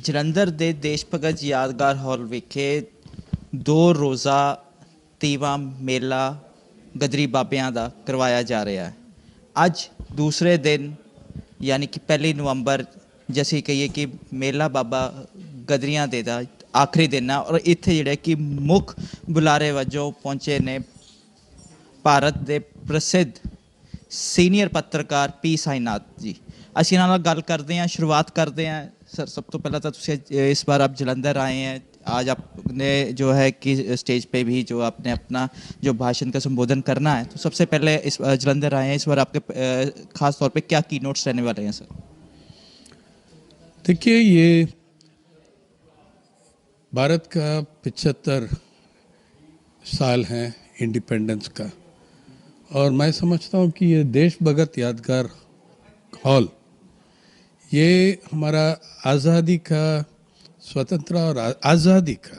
ਜਲੰਧਰ ਦੇ ਦੇਸ਼ ਭਗਤ ਯਾਦਗਾਰ ਹਾਲ ਵਿਖੇ 2 ਰੋਜ਼ਾ ਤੀਵਾ ਮੇਲਾ ਗਦਰੀ ਬਾਬਿਆਂ ਦਾ ਕਰਵਾਇਆ ਜਾ ਰਿਹਾ ਹੈ। ਅੱਜ ਦੂਸਰੇ ਦਿਨ ਯਾਨੀ ਕਿ 1 ਨਵੰਬਰ ਜੈਸੇ ਕਹੀਏ ਕਿ ਮੇਲਾ ਬਾਬਾ ਗਦਰੀਆਂ ਦੇ ਦਾ ਆਖਰੀ ਦਿਨ ਹੈ ਔਰ ਇੱਥੇ ਜਿਹੜੇ ਕਿ ਮੁੱਖ ਬੁਲਾਰੇ ਵਜੋਂ ਪਹੁੰਚੇ ਨੇ ਭਾਰਤ ਦੇ ਪ੍ਰਸਿੱਧ ਸੀਨੀਅਰ ਪੱਤਰਕਾਰ ਪੀ ਸਾਈਨਾਥ ਜੀ। ਅਸੀਂ ਇਹਨਾਂ ਨਾਲ ਗੱਲ करते हैं, शुरुआत करते हैं। सर, सब तो पहला तो इस बार आप जलंधर आए हैं, आज आपने जो है कि स्टेज पे भी जो आपने अपना जो भाषण का संबोधन करना है, तो सबसे पहले इस जलंधर आए हैं, इस बार आपके ख़ास तौर पे क्या की नोट्स रहने वाले हैं सर? देखिए, ये भारत का 75 साल है इंडिपेंडेंस का, और मैं समझता हूँ कि ये देश भगत यादगार हॉल ये हमारा आज़ादी का, स्वतंत्रता और आज़ादी का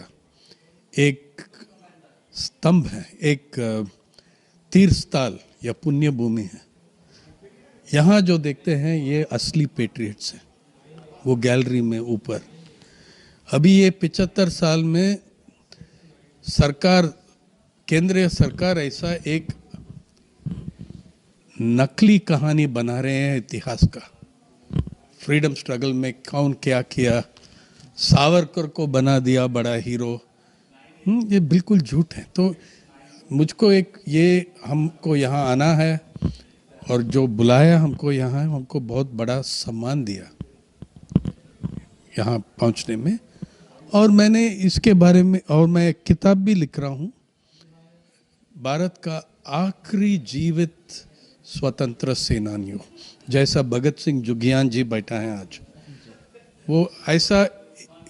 एक स्तंभ है, एक तीर्थस्थल या पुण्य भूमि है। यहाँ जो देखते हैं ये असली पेट्रियट्स हैं, वो गैलरी में ऊपर। अभी ये 75 साल में सरकार, केंद्रीय सरकार ऐसा एक नकली कहानी बना रहे हैं इतिहास का। फ्रीडम स्ट्रगल में कौन क्या किया, सावरकर को बना दिया बड़ा हीरो, ये बिल्कुल झूठ है। तो मुझको ये हमको यहाँ आना है और जो बुलाया हमको यहाँ, हमको बहुत बड़ा सम्मान दिया यहाँ पहुँचने में। और मैंने इसके बारे में, और मैं एक किताब भी लिख रहा हूँ, भारत का आखिरी जीवित स्वतंत्र सेनानियों, जैसा भगत सिंह जुगियान जी बैठा है आज, वो ऐसा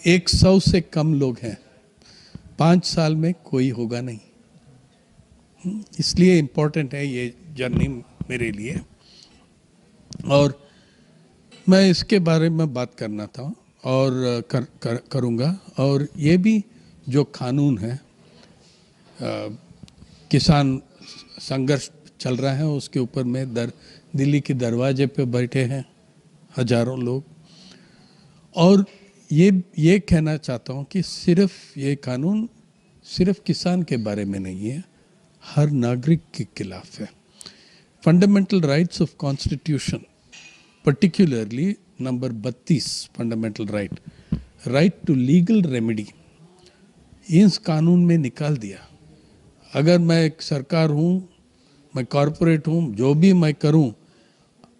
100 से कम लोग हैं। 5 साल में कोई होगा नहीं, इसलिए इम्पोर्टेंट है ये जर्नी मेरे लिए। और मैं इसके बारे में बात करना था और करूँगा। और ये भी जो कानून है, किसान संघर्ष चल रहा है, उसके ऊपर में दिल्ली के दरवाजे पे बैठे हैं हजारों लोग। और ये कहना चाहता हूँ कि सिर्फ ये कानून सिर्फ किसान के बारे में नहीं है, हर नागरिक के खिलाफ है। Fundamental rights of constitution, particularly number 32 fundamental right to legal remedy, इस कानून में निकाल दिया। अगर मैं एक सरकार हूँ, मैं कॉरपोरेट हूँ, जो भी मैं करूँ,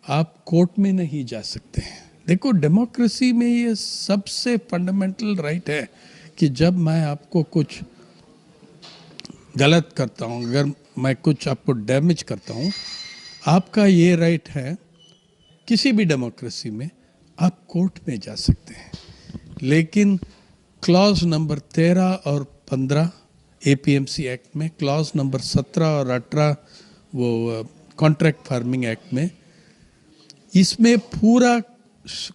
आप कोर्ट में नहीं जा सकते हैं। देखो, डेमोक्रेसी में ये सबसे फंडामेंटल राइट है कि जब मैं आपको कुछ गलत करता हूँ, अगर मैं कुछ आपको डैमेज करता हूँ, आपका ये राइट है। किसी भी डेमोक्रेसी में आप कोर्ट में जा सकते हैं, लेकिन क्लॉज नंबर 13 और 15 APMC एक्ट में, क्लॉज नंबर 17 और 18 वो कॉन्ट्रैक्ट फार्मिंग एक्ट में, इसमें पूरा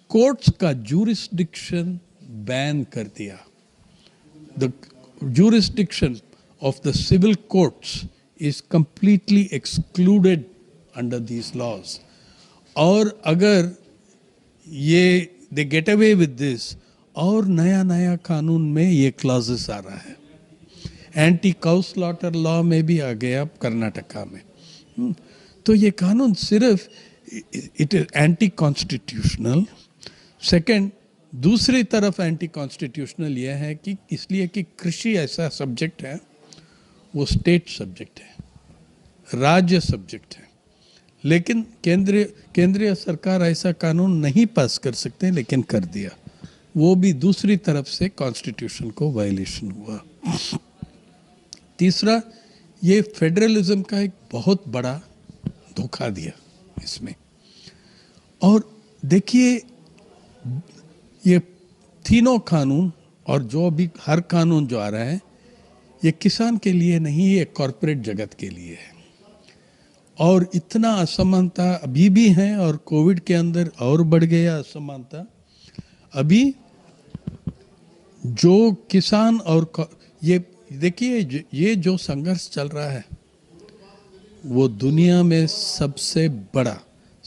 कोर्ट्स का जूरिस्डिक्शन बैन कर दिया। The jurisdiction of the civil courts is completely excluded under these laws. और अगर ये they get away with this, और नया कानून में ये क्लॉजेस आ रहा है। एंटी काउ स्लॉटर लॉ में भी आ गया कर्नाटका में। तो ये कानून सिर्फ it is anti constitutional. Second, दूसरी तरफ एंटी कॉन्स्टिट्यूशनल यह है कि इसलिए कि कृषि ऐसा सब्जेक्ट है, वो स्टेट सब्जेक्ट है, राज्य सब्जेक्ट है। लेकिन केंद्रीय सरकार ऐसा कानून नहीं पास कर सकते, लेकिन कर दिया। वो भी दूसरी तरफ से कॉन्स्टिट्यूशन को वायलेशन हुआ। तीसरा, ये फेडरलिज्म का एक बहुत बड़ा धोखा दिया इसमें। और देखिए, ये तीनों कानून और जो भी हर कानून जो आ रहा है, ये किसान के लिए नहीं, ये कॉरपोरेट जगत के लिए है। और इतना असमानता अभी भी है, और कोविड के अंदर और बढ़ गया असमानता। अभी जो किसान और ये देखिए, ये जो संघर्ष चल रहा है, वो दुनिया में सबसे बड़ा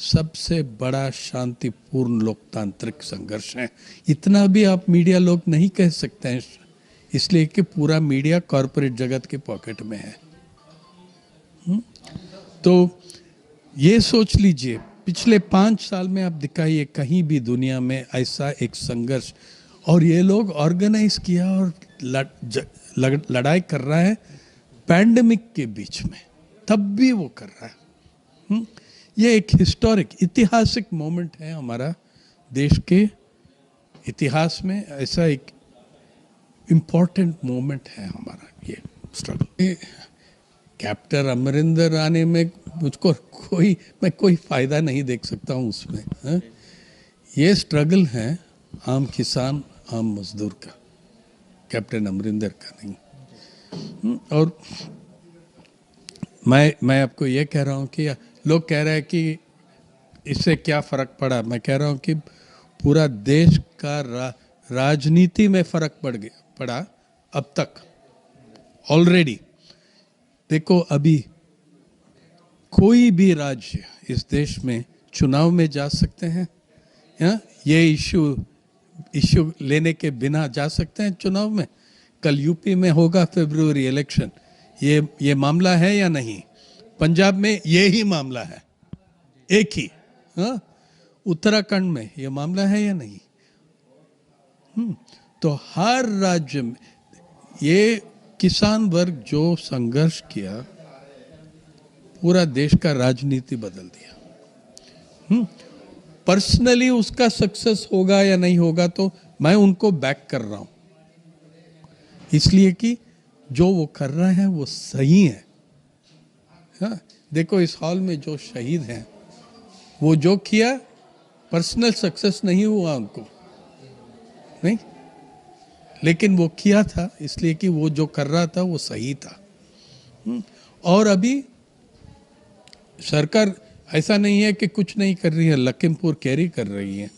सबसे बड़ा शांतिपूर्ण लोकतांत्रिक संघर्ष है। इतना भी आप मीडिया लोग नहीं कह सकते हैं, इसलिए कि पूरा मीडिया कॉरपोरेट जगत के पॉकेट में है। तो ये सोच लीजिए, पिछले 5 साल में आप दिखाइए कहीं भी दुनिया में ऐसा एक संघर्ष, और ये लोग ऑर्गेनाइज किया और लड़ाई कर रहा है पैंडेमिक के बीच में, तब भी वो कर रहा है। ये एक हिस्टोरिक ऐतिहासिक मोमेंट है हमारा देश के इतिहास में, ऐसा एक इम्पोर्टेंट मोमेंट है हमारा ये स्ट्रगल। कैप्टन अमरिंदर आने में मुझको मैं कोई फ़ायदा नहीं देख सकता हूँ उसमें, है? ये स्ट्रगल है आम किसान आम मजदूर का, कैप्टन अमरिंदर का नहीं। और मैं आपको ये कह रहा हूँ कि लोग कह रहे हैं कि इससे क्या फ़र्क पड़ा, मैं कह रहा हूँ कि पूरा देश का राजनीति में फ़र्क पड़ा अब तक ऑलरेडी। देखो, अभी कोई भी राज्य इस देश में चुनाव में जा सकते हैं, या ये इश्यू लेने के बिना जा सकते हैं चुनाव में। कल यूपी में होगा फरवरी इलेक्शन, ये मामला है या नहीं? पंजाब में ये ही मामला है, एक ही। हाँ, उत्तराखंड में ये मामला है या नहीं? तो हर राज्य में ये किसान वर्ग जो संघर्ष किया, पूरा देश का राजनीति बदल दिया। पर्सनली उसका सक्सेस होगा या नहीं होगा तो मैं उनको बैक कर रहा हूं, इसलिए कि जो वो कर रहे हैं वो सही है। हाँ, देखो इस हॉल में जो शहीद हैं, वो जो किया पर्सनल सक्सेस नहीं हुआ उनको, नहीं, लेकिन वो किया था इसलिए कि वो जो कर रहा था वो सही था। और अभी सरकार ऐसा नहीं है कि कुछ नहीं कर रही है, लखीमपुर कैरी कर रही है,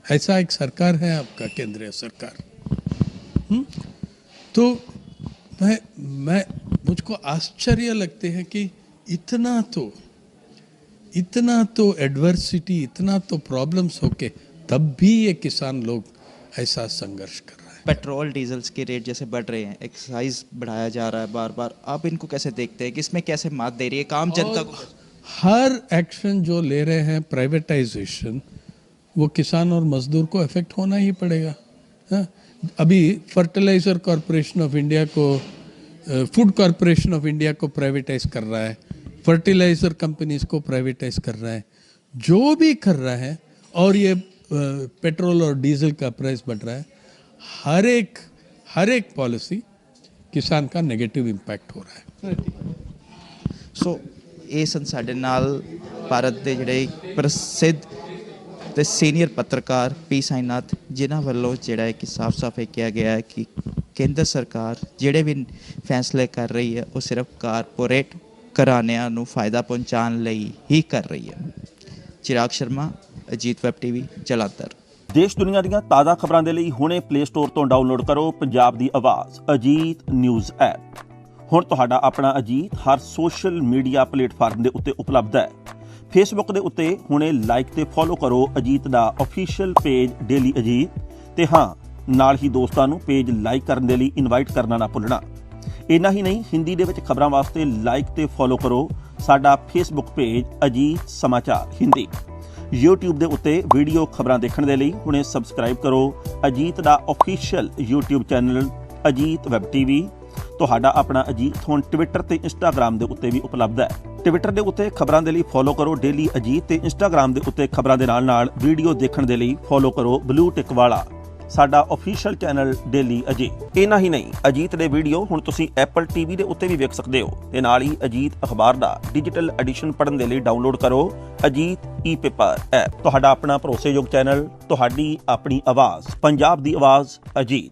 ऐसा एक सरकार है आपका केंद्रीय सरकार। तो मुझको आश्चर्य लगते हैं कि इतना तो एडवर्सिटी, इतना तो प्रॉब्लम्स होके तब भी ये किसान लोग ऐसा संघर्ष कर रहे हैं। पेट्रोल डीजल्स के रेट जैसे बढ़ रहे हैं, एक्साइज बढ़ाया जा रहा है बार बार, आप इनको कैसे देखते हैं कि इसमें कैसे मात दे रही है काम जनता को? हर एक्शन जो ले रहे हैं प्राइवेटाइजेशन, वो किसान और मजदूर को इफेक्ट होना ही पड़ेगा। हाँ? अभी फर्टिलाइजर कॉरपोरेशन ऑफ इंडिया को, फूड कॉरपोरेशन ऑफ इंडिया को प्राइवेटाइज कर रहा है, फर्टिलाइजर कंपनीज को प्राइवेटाइज कर रहा है, जो भी कर रहा है, और ये पेट्रोल और डीजल का प्राइस बढ़ रहा है। हर एक पॉलिसी किसान का नेगेटिव इंपैक्ट हो रहा है। ਸੋ ਇਹ ਸਨ ਸਾਡੇ ਨਾਲ ਭਾਰਤ ਦੇ ਜਿਹੜੇ ਪ੍ਰਸਿੱਧ ਤੇ ਸੀਨੀਅਰ ਪੱਤਰਕਾਰ ਪੀ ਸਾਈਨਾਥ, ਜਿਨ੍ਹਾਂ ਵੱਲੋਂ ਜਿਹੜਾ ਹੈ ਕਿ ਸਾਫ਼-ਸਾਫ਼ ਇਹ ਕਿਹਾ ਗਿਆ ਹੈ ਕਿ ਕੇਂਦਰ ਸਰਕਾਰ ਜਿਹੜੇ ਵੀ ਫੈਸਲੇ ਕਰ ਰਹੀ ਹੈ ਉਹ ਸਿਰਫ ਕਾਰਪੋਰੇਟ ਘਰਾਣਿਆਂ ਨੂੰ ਫਾਇਦਾ ਪਹੁੰਚਾਉਣ ਲਈ ਹੀ ਕਰ ਰਹੀ ਹੈ। ਚਿਰਾਗ ਸ਼ਰਮਾ, ਅਜੀਤ ਵੈਬ ਟੀਵੀ, ਜਲੰਧਰ। ਦੇਸ਼ ਦੁਨੀਆ ਦੀਆਂ ਤਾਜ਼ਾ ਖਬਰਾਂ ਦੇ ਲਈ ਹੁਣੇ ਪਲੇ ਸਟੋਰ ਤੋਂ ਡਾਊਨਲੋਡ ਕਰੋ ਪੰਜਾਬ ਦੀ ਆਵਾਜ਼ ਅਜੀਤ ਨਿਊਜ਼ ਐਪ। ਹੁਣ ਤੁਹਾਡਾ ਆਪਣਾ ਅਜੀਤ ਹਰ ਸੋਸ਼ਲ ਮੀਡੀਆ ਪਲੇਟਫਾਰਮ ਦੇ ਉੱਤੇ ਉਪਲਬਧ ਹੈ। ਫੇਸਬੁੱਕ ਦੇ ਉੱਤੇ ਹੁਣੇ ਲਾਈਕ ਤੇ ਫੋਲੋ ਕਰੋ ਅਜੀਤ ਦਾ ਅਫੀਸ਼ੀਅਲ ਪੇਜ ਡੇਲੀ ਅਜੀਤ, ਤੇ ਹਾਂ ਨਾਲ ਹੀ ਦੋਸਤਾਂ ਨੂੰ ਪੇਜ ਲਾਈਕ ਕਰਨ ਦੇ ਲਈ ਇਨਵਾਈਟ ਕਰਨਾ ਨਾ ਭੁੱਲਣਾ। ਇੰਨਾ ਹੀ ਨਹੀਂ, ਹਿੰਦੀ ਦੇ ਵਿੱਚ ਖਬਰਾਂ ਵਾਸਤੇ ਲਾਈਕ ਤੇ ਫੋਲੋ ਕਰੋ ਸਾਡਾ ਫੇਸਬੁੱਕ ਪੇਜ ਅਜੀਤ ਸਮਾਚਾਰ ਹਿੰਦੀ। YouTube ਦੇ ਉੱਤੇ ਵੀਡੀਓ ਖਬਰਾਂ ਦੇਖਣ ਦੇ ਲਈ ਹੁਣੇ ਸਬਸਕ੍ਰਾਈਬ ਕਰੋ ਅਜੀਤ ਦਾ official YouTube channel Ajit web TV. ਤੁਹਾਡਾ ਆਪਣਾ ਅਜੀਤ ਹੁਣ ਟਵਿੱਟਰ ਤੇ ਇੰਸਟਾਗ੍ਰਾਮ ਦੇ ਉੱਤੇ ਵੀ ਉਪਲਬਧ ਹੈ। ਟਵਿੱਟਰ ਦੇ ਉੱਤੇ ਖਬਰਾਂ ਦੇ ਲਈ ਫੋਲੋ ਕਰੋ ਡੇਲੀ ਅਜੀਤ, ਤੇ ਇੰਸਟਾਗ੍ਰਾਮ ਦੇ ਉੱਤੇ ਖਬਰਾਂ ਦੇ ਨਾਲ ਵੀਡੀਓ ਦੇਖਣ ਦੇ ਲਈ ਫੋਲੋ ਕਰੋ ਬਲੂ ਟਿਕ ਵਾਲਾ ਸਾਡਾ ਅਫੀਸ਼ੀਅਲ ਚੈਨਲ ਡੇਲੀ ਅਜੀਤ। ਇੰਨਾ ਹੀ ਨਹੀਂ, ਅਜੀਤ ਦੇ ਵੀਡੀਓ ਹੁਣ ਤੁਸੀਂ ਐਪਲ ਟੀਵੀ ਦੇ ਉੱਤੇ ਵੀ ਵੇਖ ਸਕਦੇ ਹੋ, ਤੇ ਨਾਲ ਹੀ ਅਜੀਤ ਅਖਬਾਰ ਦਾ ਡਿਜੀਟਲ ਐਡੀਸ਼ਨ ਪੜ੍ਹਨ ਦੇ ਲਈ ਡਾਊਨਲੋਡ ਕਰੋ ਅਜੀਤ ਈ-ਪੇਪਰ ਐਪ। ਤੁਹਾਡਾ ਆਪਣਾ ਭਰੋਸੇਯੋਗ ਚੈਨਲ, ਤੁਹਾਡੀ ਆਪਣੀ ਆਵਾਜ਼, ਪੰਜਾਬ ਦੀ ਆਵਾਜ਼ ਅਜੀਤ।